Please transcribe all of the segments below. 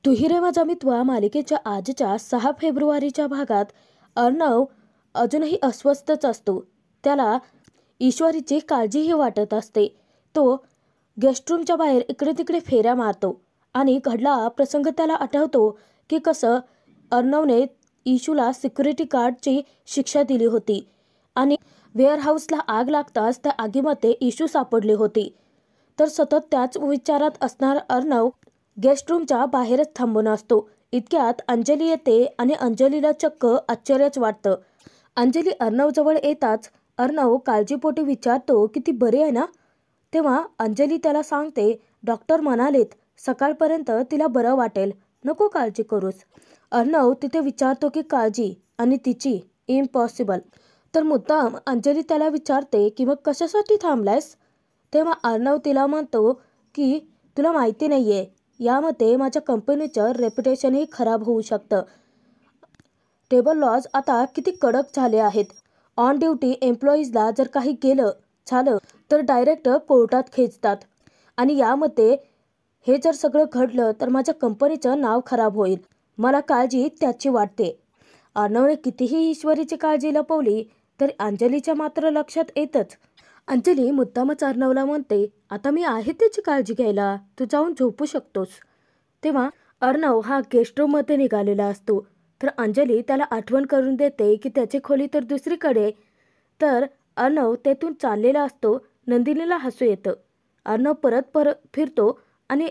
तुही रे माझा मित्र मालिकेच्या आजच्या 6 फेब्रुवारीच्या भागात अर्णव अजूनही अस्वस्थच असतो. त्याला ईश्वरीची काळजीही वाटत असते. तो गेस्टरूमच्या बाहेर इकडे तिकडे फेऱ्या मारतो आणि घडला प्रसंग त्याला आठवतो की कसं अर्णवने इशूला सिक्युरिटी गार्डची शिक्षा दिली होती आणि वेअरहाऊसला आग लागताच त्या आगीमध्ये इशू सापडली होती. तर सतत त्याच विचारात असणारा अर्णव गेस्ट रूमच्या बाहेरच थांबून असतो. इतक्यात अंजली येते आणि अंजलीला चक्क आश्चर्यच वाटतं. अंजली अर्णवजवळ येताच अर्णव काळजीपोटी विचारतो की ती बरी आहे ना. तेव्हा अंजली त्याला सांगते, डॉक्टर म्हणालेत सकाळपर्यंत तिला बरं वाटेल, नको काळजी करूस. अर्णव तिथे विचारतो की काळजी आणि तिची इम्पॉसिबल. तर मुद्दाम अंजली त्याला विचारते की मग कशासाठी थांबलायस. तेव्हा अर्णव तिला म्हणतो की तुला माहिती नाहीये, यामध्ये माझ्या कंपनीचं रेप्युटेशनही खराब होऊ शकतं. टेबल लॉज आता किती कडक झाले आहेत. ऑन ड्युटी एम्प्लॉईजला जर काही झालं तर डायरेक्ट कोर्टात खेचतात आणि यामध्ये हे जर सगळं घडलं तर माझ्या कंपनीचं नाव खराब होईल. मला काळजी त्याची वाटते. अर्णवने कितीही ईश्वरीची काळजी लपवली तरी अंजलीच्या मात्र लक्षात येतच. अंजली मुद्दामच अर्णवला म्हणते, आता मी आहे त्याची काळजी घ्यायला, तू जाऊन झोपू शकतोस. तेव्हा अर्णव हा गेस्ट रूममध्ये निघालेला असतो. तर अंजली त्याला आठवण करून देते की त्याची खोली तर दुसरीकडे. तर अर्णव तेथून चाललेला असतो. नंदिनीला हसू येतं. अर्णव परत फिरतो आणि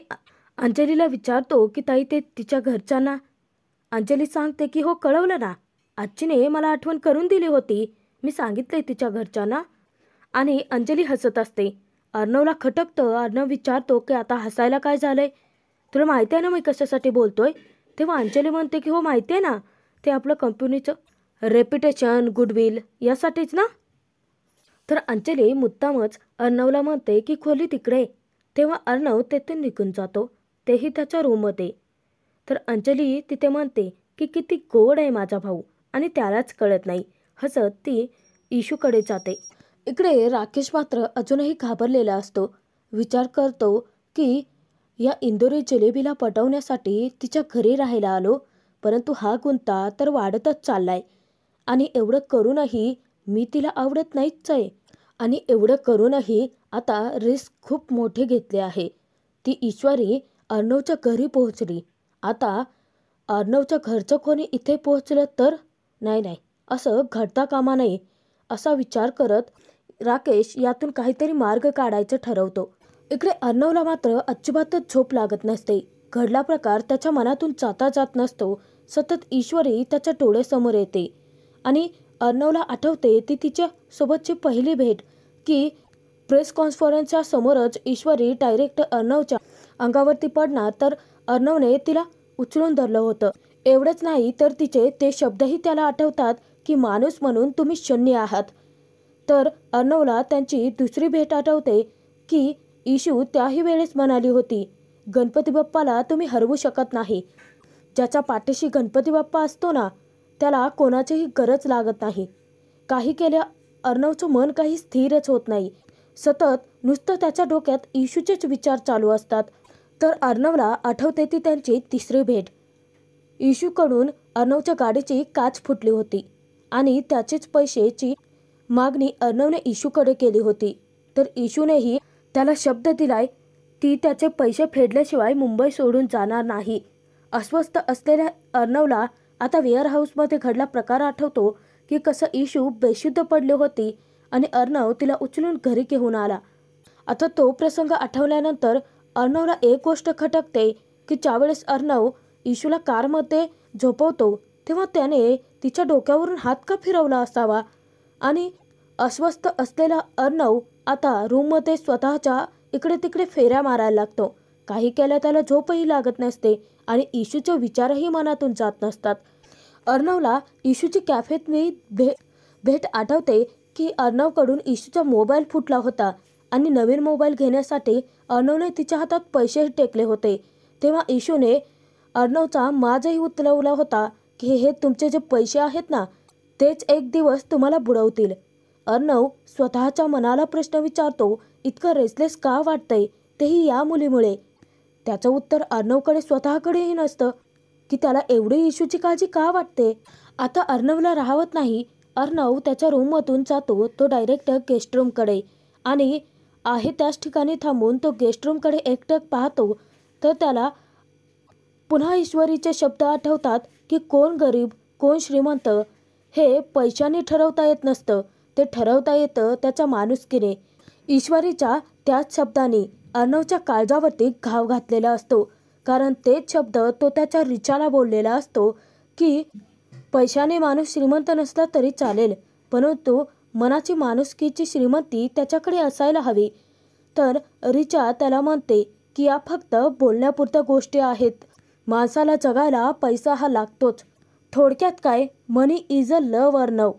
अंजलीला विचारतो की ताई ते तिच्या घरच्यांना. अंजली सांगते की हो कळवलं ना, आजीने मला आठवण करून दिली होती, मी सांगितले तिच्या घरच्यांना. आणि अंजली हसत असते. अर्णवला खटकतं. अर्णव विचारतो की आता हसायला काय झालंय, तुला माहिती आहे ना मी कशासाठी बोलतोय. तेव्हा अंजली म्हणते की हो माहिती आहे ना, ते आपलं कंपनीचं रेप्युटेशन गुडविल यासाठीच ना. तर अंजली मुद्दामच अर्णवला म्हणते की खोली तिकडे. तेव्हा अर्णव तेथून निघून जातो, तेही त्याच्या रूममध्ये. तर अंजली तिथे म्हणते की किती गोड आहे माझा भाऊ आणि त्यालाच कळत नाही. हसत ती इशूकडे जाते. इकडे राकेश मात्र अजूनही घाबरलेला असतो. विचार करतो की या इंदोरी जिलेबीला पटवण्यासाठी तिच्या घरी राहायला आलो, परंतु हा गुंता तर वाढतच चाललाय. आणि एवढं करूनही मी तिला आवडत नाहीच आहे. आणि एवढं करूनही आता रिस्क खूप मोठे घेतले आहे. ती ईश्वरी अर्णवच्या घरी पोहोचली. आता अर्णवच्या घरचं कोणी इथे पोहोचलं तर नाही, असं घडता कामा नये असा विचार करत राकेश यातून काहीतरी मार्ग काढायचं ठरवतो. इकडे अर्णवला मात्र अजिबातच झोप लागत नसते. घडला प्रकार त्याच्या मनातून जात नसतो. सतत ईश्वरी त्याच्या डोळ्यासमोर येते आणि अर्णवला आठवते ती तिच्या सोबतची पहिली भेट की प्रेस कॉन्फरन्सच्या समोरच ईश्वरी डायरेक्ट अर्णवच्या अंगावरती पडणार तर अर्णवने तिला उचलून धरलं होतं. एवढंच नाही तर तिचे ते शब्दही त्याला आठवतात की माणूस म्हणून तुम्ही शून्य आहात. तर अर्णवला त्यांची दुसरी भेट आठवते की इशू त्याही वेळेस म्हणाली होती, गणपती बाप्पाला तुम्ही हरवू शकत नाही. ज्याच्या पाठीशी गणपती बाप्पा असतो ना, त्याला कोणाचीही गरज लागत नाही. काही केल्या अर्णवचं मन काही स्थिरच होत नाही. सतत नुसतं त्याच्या डोक्यात इशूचेच विचार चालू असतात. तर अर्णवला आठवते ती त्यांची तिसरी भेट. इशूकडून अर्णवच्या गाडीची काच फुटली होती आणि त्याचीच पैशाची मागणी अर्णवने इशूकडे केली होती. तर इशूनेही त्याला शब्द दिलाय ती त्याचे पैसे फेडल्याशिवाय मुंबई सोडून जाणार नाही. अस्वस्थ असलेल्या अर्णवला आता वेअरहाऊसमध्ये घडला प्रकार आठवतो की कसं इशू बेशुद्ध पडली होती आणि अर्णव तिला उचलून घरी घेऊन आला. आता तो प्रसंग आठवल्यानंतर अर्णवला एक गोष्ट खटकते की ज्यावेळेस अर्णव इशूला कारमध्ये झोपवतो तेव्हा त्याने तिच्या डोक्यावरून हात का फिरवला असावा. आणि अस्वस्थ असलेला अर्णव आता रूममध्ये स्वतःच्या इकडे तिकडे फेऱ्या मारायला लागतो. काही केल्या त्याला झोपही लागत नसते आणि इशूचे विचारही मनातून जात नसतात. अर्णवला इशूची कॅफेतली भेट आठवते की अर्णवकडून इशूचा मोबाईल फुटला होता आणि नवीन मोबाईल घेण्यासाठी अर्णवने तिच्या हातात पैसेही टेकले होते. तेव्हा इशूने अर्णवचा माजही उचलवला होता की हे तुमचे जे पैसे आहेत ना, तेच एक दिवस तुम्हाला बुडवतील. अर्णव स्वतःच्या मनाला प्रश्न विचारतो, इतकं रेसलेस का वाटतंय, तेही या मुलीमुळे. त्याचं उत्तर अर्णवकडे स्वतःकडेही नसतं की त्याला एवढी इशूची काळजी का वाटते. आता अर्णवला राहवत नाही. अर्णव त्याच्या रूममधून जातो तो डायरेक्ट गेस्ट रूमकडे आणि आहे त्याच ठिकाणी थांबून तो गेस्ट रूमकडे एकटक पाहतो तर त्याला पुन्हा ईश्वरीचे शब्द आठवतात की कोण गरीब कोण श्रीमंत हे पैशाने ठरवता येत नसतं, ते ठरवता येतं त्याच्या माणुसकीने. ईश्वरीच्या त्याच शब्दांनी अर्णवच्या काळजावरती घाव घातलेला असतो, कारण तेच शब्द तो त्याच्या रिचाला बोललेला असतो की पैशाने माणूस श्रीमंत नसला तरी चालेल, परंतु मनाची माणुसकीची श्रीमंती त्याच्याकडे असायला हवी. तर रिचा त्याला म्हणते की या फक्त बोलण्यापुरत्या गोष्टी आहेत. माणसाला जगायला पैसा हा लागतोच. थोडक्यात काय, मनी इज अ लव अर्णव.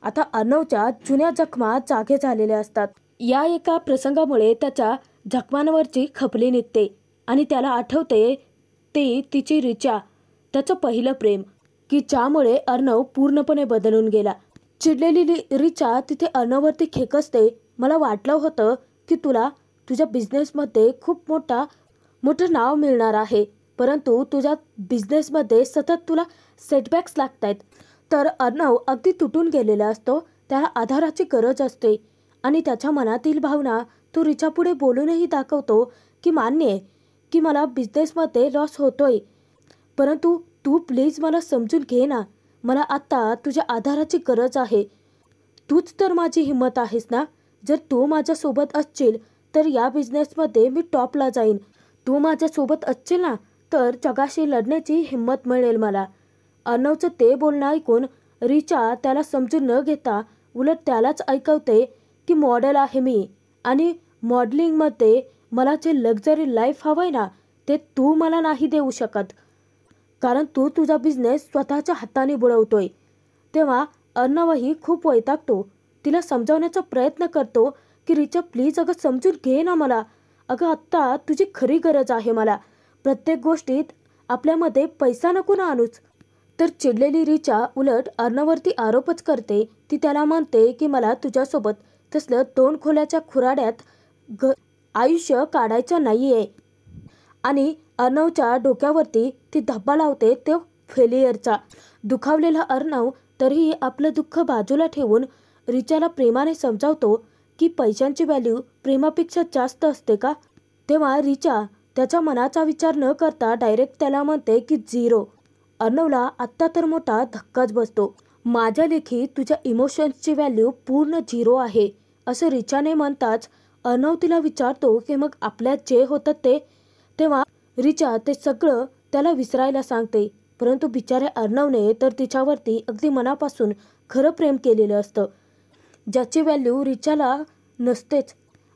आता अर्णवच्या जुन्या जखमा जागे झालेल्या असतात. या एका प्रसंगामुळे त्याच्या जखमांवरची खपली निघते आणि त्याला आठवते तिची रिचा, त्याचं पहिलं प्रेम की ज्यामुळे अर्णव पूर्णपणे बदलून गेला. चिडलेली रिचा तिथे अर्णववरती खेकसते. मला वाटलं होतं की तुला तुझ्या बिझनेसमध्ये खूप मोठं नाव मिळणार आहे, परंतु तुझ्या बिझनेसमध्ये सतत तुला सेटबॅक्स लागत आहेत. तर अर्णव अगदी तुटून गेलेला असतो. त्याला आधाराची गरज असते आणि त्याच्या मनातील भावना तो रिचापुढे बोलूनही दाखवतो की मान्य आहे की मला बिझनेसमध्ये लॉस होतोय, परंतु तू प्लीज मला समजून घे ना. मला आत्ता तुझ्या आधाराची गरज आहे. तूच तर माझी हिंमत आहेस ना. जर तू माझ्यासोबत असशील तर या बिझनेसमध्ये मी टॉपला जाईन. तू माझ्यासोबत असशील ना तर जगाशी लढण्याची हिंमत मिळेल मला. अर्णवचं ते बोलणं ऐकून रिचा त्याला समजून न घेता उलट त्यालाच ऐकवते की मॉडेल आहे मी आणि मॉडेलिंगमध्ये मला जे लक्झरी लाईफ हवंय ना ते तू मला नाही देऊ शकत, कारण तू तुझा बिझनेस स्वतःच्या हाताने बुडवतोय. तेव्हा अर्णवही खूप वैतागतो. तिला समजावण्याचा प्रयत्न करतो की रिचा प्लीज अगं समजून घे ना मला. अगं आत्ता तुझी खरी गरज आहे मला. प्रत्येक गोष्टीत आपल्यामध्ये पैसा नको ना आणूच. तर चिडलेली रिचा उलट अर्णववरती आरोपच करते. ती त्याला म्हणते की मला तुझ्यासोबत तसलं 2 खोल्याच्या खुराड्यात आयुष्य काढायचं नाहीये आणि अर्णवच्या डोक्यावरती ती धब्बा लावते तो फेलियरचा. दुखावलेला अर्णव तरीही आपलं दुःख बाजूला ठेवून रिचाला प्रेमाने समजावतो की पैशांची व्हॅल्यू प्रेमापेक्षा जास्त असते का. तेव्हा रिचा त्याच्या मनाचा विचार न करता डायरेक्ट त्याला म्हणते की 0. अर्णवला आत्ता तर मोठा धक्काच बसतो. माझ्या लेखी तुझ्या इमोशन्सची व्हॅल्यू पूर्ण 0 आहे असं रिचाने म्हणताच अर्णव तिला विचारतो की मग आपल्यात जे होतं ते. तेव्हा रिचा ते सगळं त्याला विसरायला सांगते, परंतु बिचाऱ्या अर्णवने तर तिच्यावरती अगदी मनापासून खरं प्रेम केलेलं असतं, ज्याची व्हॅल्यू रिचाला नसतेच.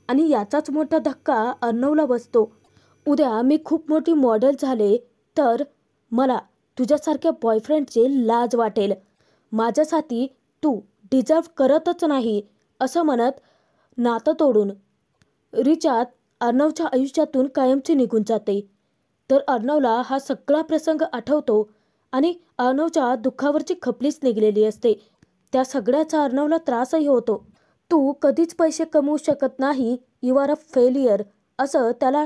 आणि याचाच मोठा धक्का अर्णवला बसतो. उद्या मी खूप मोठी मॉडेल झाले तर मला तुझ्यासारख्या बॉयफ्रेंडची लाज वाटेल. माझ्यासाठी तू डिझर्व करतच नाही असं म्हणत नातं तोडून रिचा अर्णवच्या आयुष्यातून कायमची निघून जाते. तर अर्णवला हा सगळा प्रसंग आठवतो आणि अर्णवच्या दुःखावरची खपलीच निघलेली असते. त्या सगळ्याचा अर्णवला त्रासही होतो. तू कधीच पैसे कमवू शकत नाही, यू आर अ फेलियर असं त्याला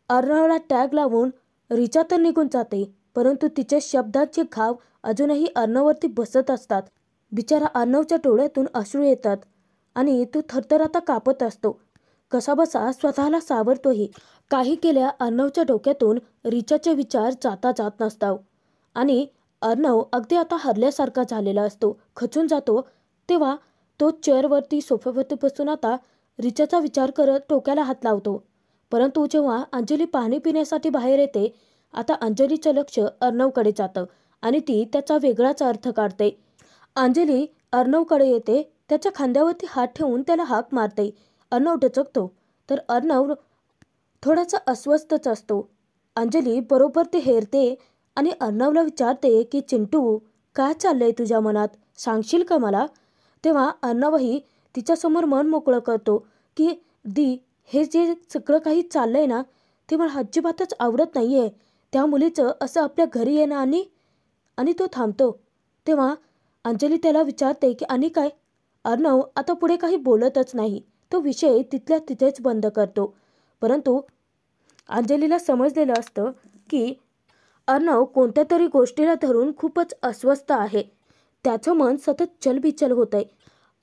अर्णवला टॅग लावून रिचा तर निघून जाते, परंतु तिचे शब्दाचे घाव अजूनही अर्णववरती बसत असतात. बिचारा अर्णवच्या डोळ्यातून अश्रू येतात आणि तो थरथर आता कापत असतो. कसाबसा स्वतःला सावरतोही. काही केल्या अर्णवच्या डोक्यातून रिचाचे विचार जात नसतात आणि अर्णव अगदी आता हरल्यासारखा झालेला असतो. खचून जातो. तेव्हा तो चेअरवरती सोफ्यावरती बसून आता रिचाचा विचार करत डोक्याला हात लावतो. परंतु जेव्हा अंजली पाणी पिण्यासाठी बाहेर येते आता अंजलीचं लक्ष अर्णवकडे जातं आणि ती त्याचा वेगळाच अर्थ काढते. अंजली अर्णवकडे येते, त्याच्या खांद्यावरती हात ठेवून त्याला हाक मारते. अर्णव डचकतो तर अर्णव थोडासा अस्वस्थच असतो. अंजली बरोबर ते हेरते आणि अर्णवला विचारते की चिंटू काय चाललंय तुझ्या मनात, सांगशील का मला. तेव्हा अर्णवही तिच्यासमोर मन मोकळं करतो की हे जे सगळं काही चाललंय ना ते मला अजिबातच आवडत नाहीये. त्या मुलीचं असं आपल्या घरी येणं आणि तो थांबतो. तेव्हा अंजली त्याला विचारते की आणि काय. अर्णव आता पुढे काही बोलतच नाही. तो विषय तिथल्या तिथेच बंद करतो. परंतु अंजलीला समजलेलं असतं की अर्णव कोणत्या तरी गोष्टीला धरून खूपच अस्वस्थ आहे. त्याचं मन सतत चलबिचल होतंय.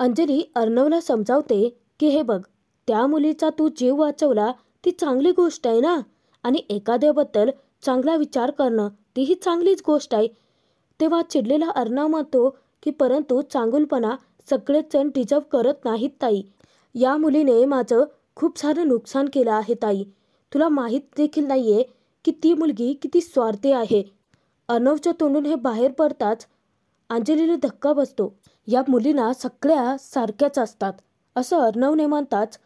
अंजली अर्णवला समजावते की हे बघ, त्या मुलीचा तू जीव वाचवला ती चांगली गोष्ट आहे ना, आणि एखाद्याबद्दल चांगला विचार करणं तीही चांगलीच गोष्ट आहे. तेव्हा चिडलेला अर्णव म्हणतो की परंतु चांगुलपणा सगळेच जण डिझर्व करत नाहीत ताई. या मुलीने माझं खूप सारं नुकसान केलं आहे ताई. तुला माहीत देखील नाहीये की ती मुलगी किती स्वार्थी आहे. अर्णवच्या तोंडून हे बाहेर पडताच अंजलीला धक्का बसतो. या मुलींना सगळ्या सारख्याच असतात असं अर्णवने म्हणताच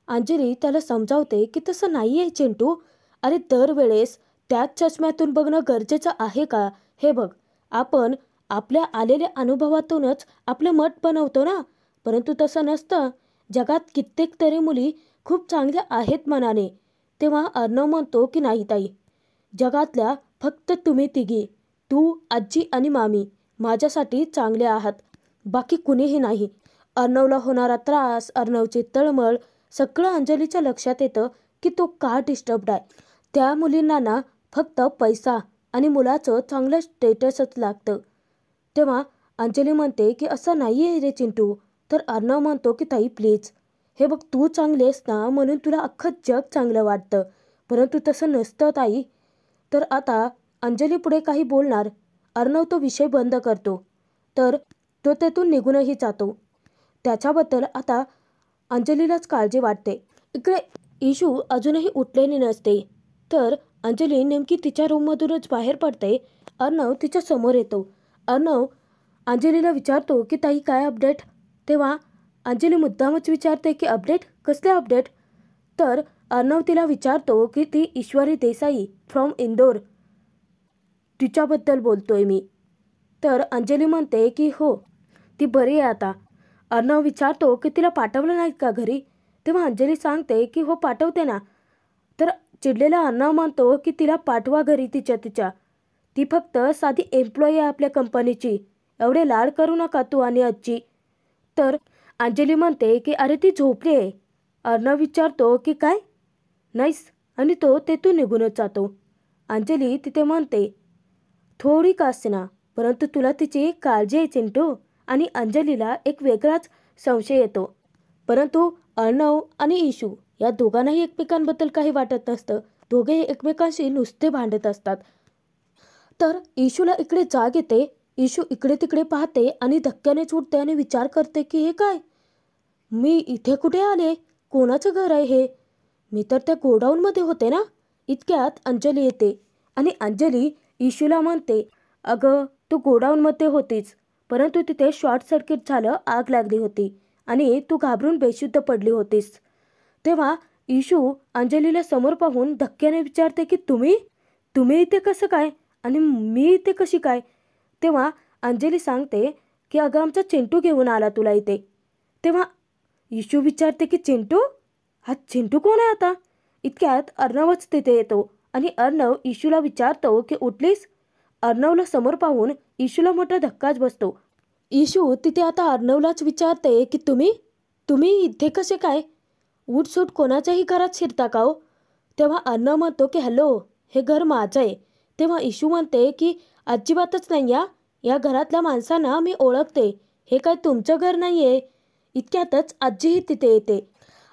अंजली त्याला समजावते की तसं नाही आहे चिंटू. अरे दरवेळेस त्याच चष्म्यातून बघणं गरजेचं आहे का? हे बघ, आपण आपल्या आलेल्या अनुभवातूनच आपलं मत बनवतो ना. परंतु तसं नसतं. जगात कित्येक तरी मुली खूप चांगल्या आहेत मनाने. तेव्हा अर्णव म्हणतो की नाही ताई, जगातल्या फक्त तुम्ही तिघी, तू, आजी आणि मामी माझ्यासाठी चांगले आहात, बाकी कुणीही नाही. अर्णवला होणारा त्रास, अर्णवची तळमळ सगळं अंजलीच्या लक्षात येतं की तो का डिस्टर्ब्ड आहे. त्या मुलींना ना फक्त पैसा आणि मुलाचं चांगलं स्टेटसच लागतं. तेव्हा अंजली म्हणते की असं नाही आहे रे चिंटू. तर अर्णव म्हणतो की ताई प्लीज, हे बघ तू चांगली आहेस ना म्हणून तुला अख्खं जग चांगलं वाटतं, परंतु तसं नसतं ताई. तर आता अंजली पुढे काही बोलणार. अर्णव तो विषय बंद करतो. तर तो तेथून निघूनही जातो. त्याच्याबद्दल आता अंजलीलाच काळजी वाटते. इकडे इशू अजूनही उठलेली नसते. तर अंजली नेमकी तिच्या रूममधूनच बाहेर पडते. अर्णव तिच्या समोर येतो. अर्णव अंजलीला विचारतो की ताई काय अपडेट? तेव्हा अंजली मुद्दामच विचारते की अपडेट? कसले अपडेट? तर अर्णव तिला विचारतो की ती ईश्वरी देसाई फ्रॉम इंदोर, तिच्याबद्दल बोलतोय मी. तर अंजली म्हणते की हो, ती बरी आहे आता. अर्णव विचारतो की तिला पाठवलं नाहीत का घरी? तेव्हा अंजली सांगते की हो पाठवते ना. तर चिडलेला अर्णव म्हणतो की तिला पाठवा घरी तिच्या. ती फक्त साधी एम्प्लॉई आहे आपल्या कंपनीची. एवढे लाड करू नका तू आणि आजी. तर अंजली म्हणते की अरे ती झोपली आहे. अर्णव विचारतो की काय? नाहीस, आणि तो तेथून निघूनच जातो. अंजली तिथे म्हणते थोडी का असेना, परंतु तुला तिची काळजी आहे चिंटू. आणि अंजलीला एक वेगळाच संशय येतो. परंतु अर्णव आणि इशू या दोघांनाही एकमेकांबद्दल काही वाटत नसतं. दोघे एकमेकांशी नुसते भांडत असतात. तर इशूला इकडे जाग येते. इशू इकडे तिकडे पाहते आणि धक्क्याने उठते आणि विचार करते की हे काय, मी इथे कुठे आले? कोणाचं घर आहे हे? मी तर त्या गोडाऊनमध्ये होते ना. इतक्यात अंजली येते आणि अंजली इशूला म्हणते अगं तू गोडाऊनमध्ये होतीच, परंतु तिथे शॉर्ट सर्किट झालं, आग लागली होती आणि तू घाबरून बेशुद्ध पडली होतीस. तेव्हा इशू अंजलीला समोर पाहून धक्क्याने विचारते की तुम्ही इथे कसं काय आणि मी इथे कशी काय? तेव्हा अंजली सांगते की अगं आमचा चिंटू घेऊन आला तुला इथे. तेव्हा इशू विचारते की चिंटू? हा चिंटू कोण आहे आता? इतक्यात अर्णवच तिथे येतो आणि अर्णव इशूला विचारतो की उठलीस? अर्णवला समोर पाहून इशूला मोठा धक्काच बसतो. इशू तिथे आता अर्णवलाच विचारते की तुम्ही इथे कसे काय? उठसूट कोणाच्याही घरात शिरता का हो? तेव्हा अर्णव म्हणतो की हॅलो, हे घर माझं आहे. तेव्हा इशू म्हणते की अजिबातच नाही, या घरातल्या माणसांना मी ओळखते, हे काय तुमचं घर नाही आहे. इतक्यातच आजीही तिथे येते.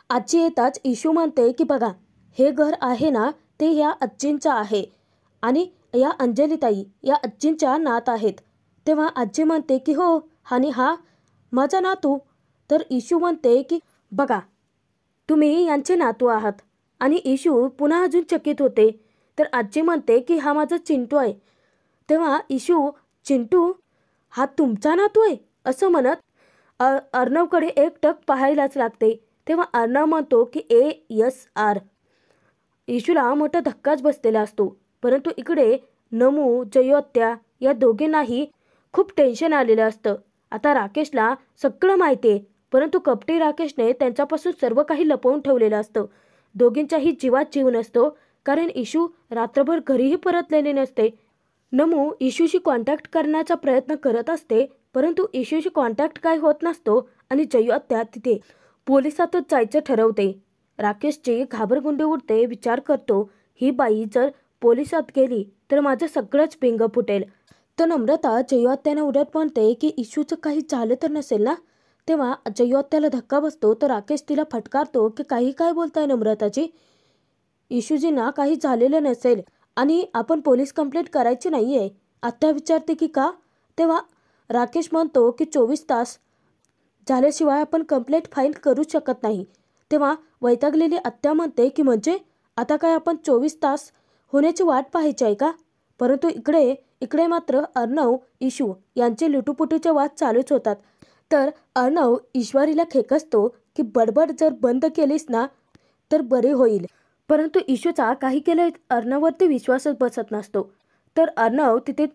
आजी येताच इशू म्हणते की बघा, हे घर आहे ना ते या आजींचं आहे आणि या अंजलीताई या आजींच्या नात आहेत. तेव्हा आजी म्हणते की हो, आणि हा माझा नातू. तर इशू म्हणते की बघा, तुम्ही यांचे नातू आहात. आणि इशू पुन्हा अजून चकित होते. तर आजी म्हणते की हा माझा चिंटू आहे. तेव्हा इशू चिंटू हा तुमचा नातू आहे असं म्हणत अर्णवकडे एकटक पाहायलाच लागते. तेव्हा अर्णव म्हणतो की ASR. इशूला मोठा धक्काच बसलेला असतो. परंतु इकडे नमू, जयोत्या या दोघींनाही खूप टेन्शन आलेलं असतं. आता राकेशला सगळं माहिती आहे, परंतु कपटी राकेशने त्यांच्यापासून सर्व काही लपवून ठेवलेलं असतं. दोघींच्याही जीवात जीव नसतो, कारण इशू रात्रभर घरीही परतलेले नसते. नमू इशूशी कॉन्टॅक्ट करण्याचा प्रयत्न करत असते, परंतु इशूशी कॉन्टॅक्ट काय होत नसतो आणि जयोत्या तिथे पोलिसातच जायचं ठरवते. राकेशची घाबरगुंडी उडते. विचार करतो ही बाई जर पोलिसात गेली तर माझं सगळंच पिंग फुटेल. तर नम्रता जयू आत्याने उडत म्हणते की इशूचं काही झालं तर नसेल ना. तेव्हा जयू आत्याला धक्का बसतो तर राकेश तिला फटकारतो की काही काय बोलताय नम्रताजी, इशूजींना काही झालेलं नसेल आणि आपण पोलीस कंप्लेंट करायची नाहीये. आत्या विचारते की का. तेव्हा राकेश म्हणतो की 24 तास झाल्याशिवाय आपण कंप्लेंट फाईल करू शकत नाही. तेव्हा वैतागलेली आत्या म्हणते की म्हणजे आता काय आपण 24 तास होण्याची वाट पाहायची आहे का. परंतु इकडे मात्र अर्णव इशू यांचे लुटूपुटूचे वाद चालूच होतात. तर अर्णव ईश्वरीला खेकसतो की बडबड जर बंद केलीस ना तर बरे होईल. परंतु इशूचा काही केलं अर्णववरती विश्वासच बसत नसतो. तर अर्णव तिथे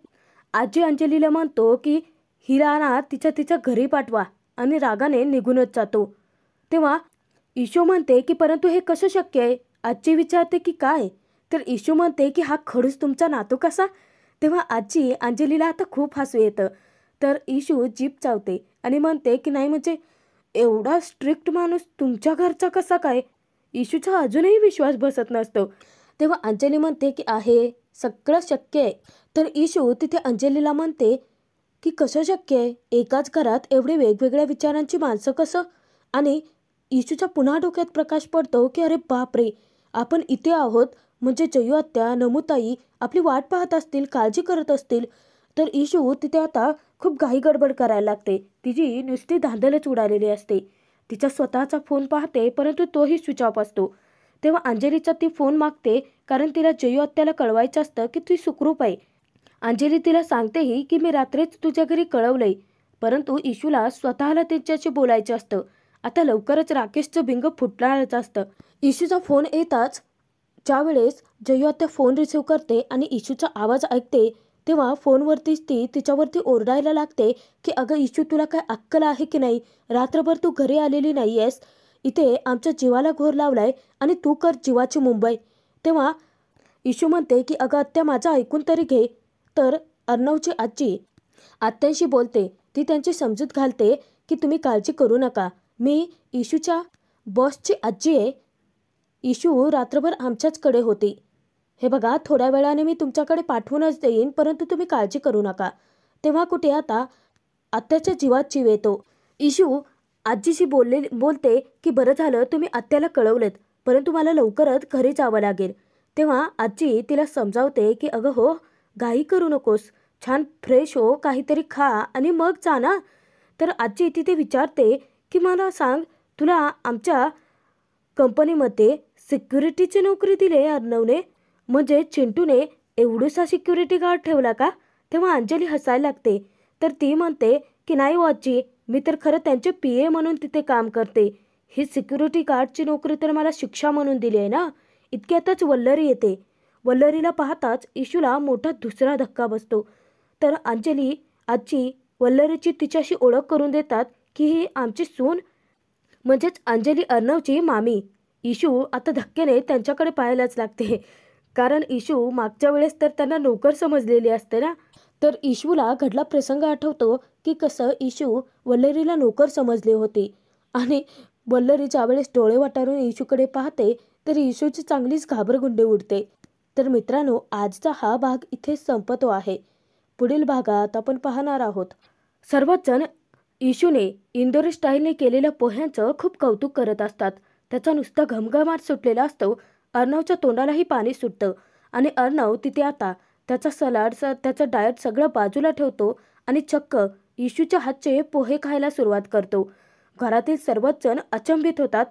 आजी अंजलीला म्हणतो की हिला ना तिच्या घरी पाठवा आणि रागाने निघूनच जातो. तेव्हा इशू म्हणते की परंतु हे कसं शक्य आहे. आजी विचारते की काय. तर इशू म्हणते की हा खडूस तुमचा नातू कसा. तेव्हा आजी अंजलीला आता खूप हसू येतं. तर इशू जीभ चावते आणि म्हणते की नाही म्हणजे एवढा स्ट्रिक्ट माणूस तुमच्या घरचा कसा काय. इशूचा अजूनही विश्वास बसत नसतो. तेव्हा अंजली म्हणते की आहे सगळं शक्य आहे. तर इशू तिथे अंजलीला म्हणते की कसं शक्य आहे. एकाच घरात एवढे वेगवेगळ्या विचारांची माणसं कसं. आणि इशूच्या पुन्हा डोक्यात प्रकाश पडतो की अरे बापरे, आपण इथे आहोत म्हणजे जयू आत्या नमुताई आपली वाट पाहत असतील, काळजी करत असतील. तर इशू तिथे आता खूप घाई गडबड करायला लागते. तिची नुसती धांदलच उडालेली असते. तिचा स्वतःचा फोन पाहते परंतु तोही स्विच ऑफ असतो. तेव्हा अंजलीचा ती फोन मागते कारण तिला जयू आत्याला कळवायचं असतं की ती सुखरूप आहे. अंजली तिला सांगतेही की मी रात्रीच तुझ्या घरी कळवलंय. परंतु इशूला स्वतःला तिच्याशी बोलायचं असतं. आता लवकरच राकेशचं बिंग फुटणारच असतं. इशूचा फोन येताच ज्यावेळेस जयू आत्या फोन रिसीव्ह करते आणि इशूचा आवाज ऐकते तेव्हा फोनवरतीच ती तिच्यावरती ओरडायला लागते की अगं इशू, तुला काय अक्कल आहे की नाही. रात्रभर तू घरी आलेली नाही आहेस. इथे आमच्या जीवाला घोर लावलाय आणि तू कर जीवाची मुंबई. तेव्हा इशू म्हणते की अगं आत्या माझं ऐकून तरी घे. तर अर्णवची आजी आत्यांशी बोलते. ती त्यांची समजूत घालते की तुम्ही काळजी करू नका. मी इशूच्या बॉसची आजी आहे. इशू रात्रभर आमच्याचकडे होती. हे बघा थोड्या वेळाने मी तुमच्याकडे पाठवूनच देईन परंतु तुम्ही काळजी करू नका. तेव्हा कुठे आता आत्याच्या जीवात जीव येतो. इशू आजीशी बोलते की बरं झालं तुम्ही आत्याला कळवलेत परंतु मला लवकरच घरी जावं लागेल. तेव्हा आजी तिला समजावते की अगं हो, घाई करू नकोस, छान फ्रेश हो, काहीतरी खा आणि मग जा ना. तर आजी तिथे विचारते की मला सांग, तुला आमच्या कंपनीमध्ये सिक्युरिटीची नोकरी दिली अर्णवने, म्हणजे चिंटूने एवढूसा सिक्युरिटी गार्ड ठेवला का. तेव्हा अंजली हसायला लागते. तर ती म्हणते की नाही हो आजी, मी तर खरं त्यांचे PA म्हणून तिथे काम करते. ही सिक्युरिटी गार्डची नोकरी तर मला शिक्षा म्हणून दिली आहे ना. इतक्यातच वल्लरी येते. वल्लरीला पाहताच इशूला मोठा दुसरा धक्का बसतो. तर आजी वल्लरीची तिच्याशी ओळख करून देतात की ही आमची सून म्हणजेच अंजली अर्णवची मामी. इशू आता धक्क्याने त्यांच्याकडे पाहायलाच लागते कारण इशू मागच्या वेळेस तर त्यांना नोकर समजलेली असते ना. तर इशूला घडला प्रसंग आठवतो की कसं इशू वल्लरीला नोकर समजले होते आणि वल्लरी ज्यावेळेस डोळे वाटारून इशूकडे पाहते तर इशूची चांगलीच घाबरगुंडी उडते. तर मित्रांनो, आजचा हा भाग इथे संपतो आहे. पुढील भागात आपण पाहणार आहोत सर्वच जण इशूने इंदोरी स्टाईलने केलेल्या पोह्यांचं खूप कौतुक करत असतात. त्याचा नुसता घमघमाट सुटलेला असतो. अर्णवच्या तोंडालाही पाणी सुटतं आणि अर्णव तिथे आता त्याचा सलाड त्याचं डाएट सगळं बाजूला ठेवतो आणि चक्क इशूच्या हातचे पोहे खायला सुरुवात करतो. घरातील सर्वच जण अचंबित होतात.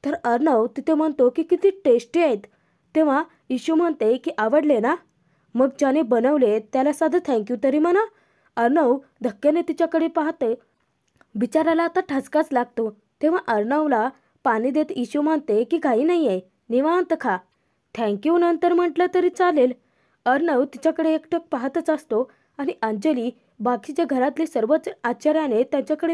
तर अर्णव तिथे म्हणतो की किती टेस्टी आहेत. तेव्हा इशू म्हणते की आवडले ना, मग ज्याने बनवले त्याला साधं थँक्यू तरी म्हणा. अर्णव धक्क्याने तिच्याकडे पाहते. बिचाराला आता ठसकाच लागतो. तेव्हा अर्णवला पाणी देत इशू म्हणते की काही नाही आहे, निवांत खा, थँक्यू नंतर म्हटलं तरी चालेल. अर्णव तिच्याकडे एकटक पाहतच असतो आणि अंजली बाकीच्या घरातले सर्वच आश्चर्याने त्यांच्याकडे